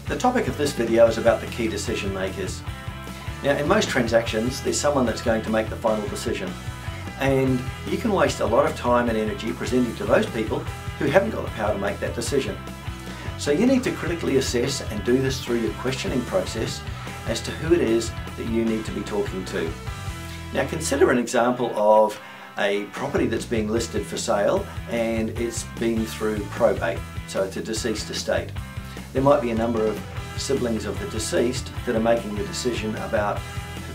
The topic of this video is about the key decision makers. Now, in most transactions, there's someone that's going to make the final decision, and you can waste a lot of time and energy presenting to those people who haven't got the power to make that decision. So you need to critically assess and do this through your questioning process as to who it is that you need to be talking to. Now, consider an example of a property that's being listed for sale and it's been through probate, so it's a deceased estate. There might be a number of siblings of the deceased that are making the decision about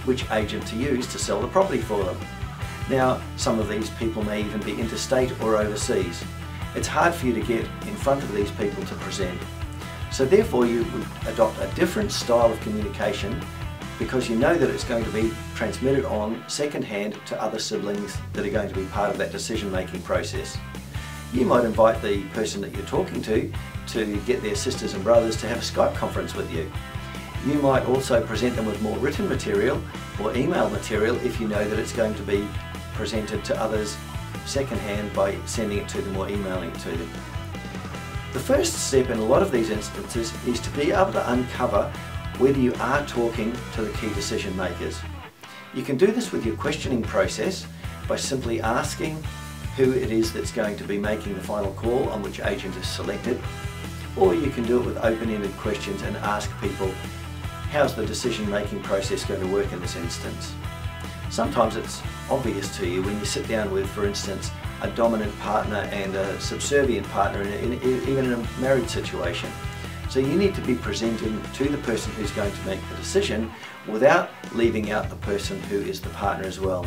which agent to use to sell the property for them. Now, some of these people may even be interstate or overseas. It's hard for you to get in front of these people to present. So therefore you would adopt a different style of communication because you know that it's going to be transmitted on second hand to other siblings that are going to be part of that decision-making process. You might invite the person that you're talking to get their sisters and brothers to have a Skype conference with you. You might also present them with more written material or email material if you know that it's going to be presented to others secondhand by sending it to them or emailing it to them. The first step in a lot of these instances is to be able to uncover whether you are talking to the key decision makers. You can do this with your questioning process by simply asking who it is that's going to be making the final call on which agent is selected, or you can do it with open-ended questions and ask people, how's the decision-making process going to work in this instance? Sometimes it's obvious to you when you sit down with, for instance, a dominant partner and a subservient partner, even in a married situation. So you need to be presenting to the person who's going to make the decision without leaving out the person who is the partner as well.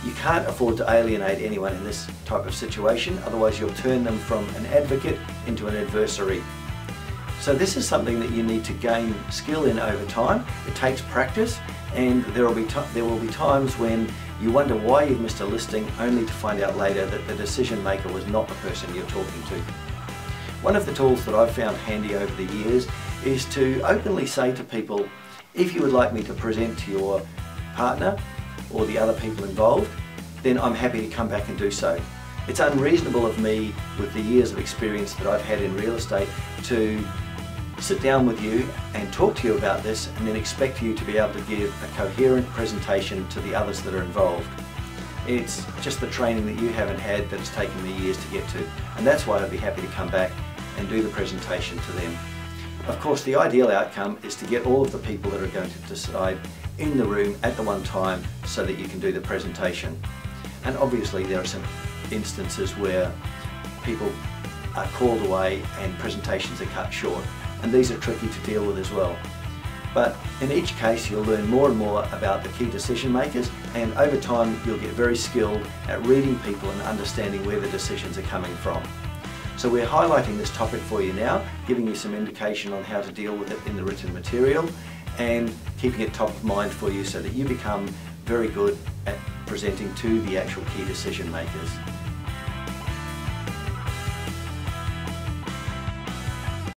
You can't afford to alienate anyone in this type of situation, otherwise you'll turn them from an advocate into an adversary. So this is something that you need to gain skill in over time. It takes practice, and there will be times when you wonder why you've missed a listing only to find out later that the decision maker was not the person you're talking to. One of the tools that I've found handy over the years is to openly say to people, if you would like me to present to your partner or the other people involved, then I'm happy to come back and do so. It's unreasonable of me, with the years of experience that I've had in real estate, to sit down with you and talk to you about this and then expect you to be able to give a coherent presentation to the others that are involved. It's just the training that you haven't had that it's taken me years to get to, and that's why I'd be happy to come back and do the presentation to them. Of course, the ideal outcome is to get all of the people that are going to decide in the room at the one time so that you can do the presentation. And obviously there are some instances where people are called away and presentations are cut short, and these are tricky to deal with as well. But in each case you'll learn more and more about the key decision makers, and over time you'll get very skilled at reading people and understanding where the decisions are coming from. So we're highlighting this topic for you now, giving you some indication on how to deal with it in the written material and keeping it top of mind for you so that you become very good at presenting to the actual key decision makers.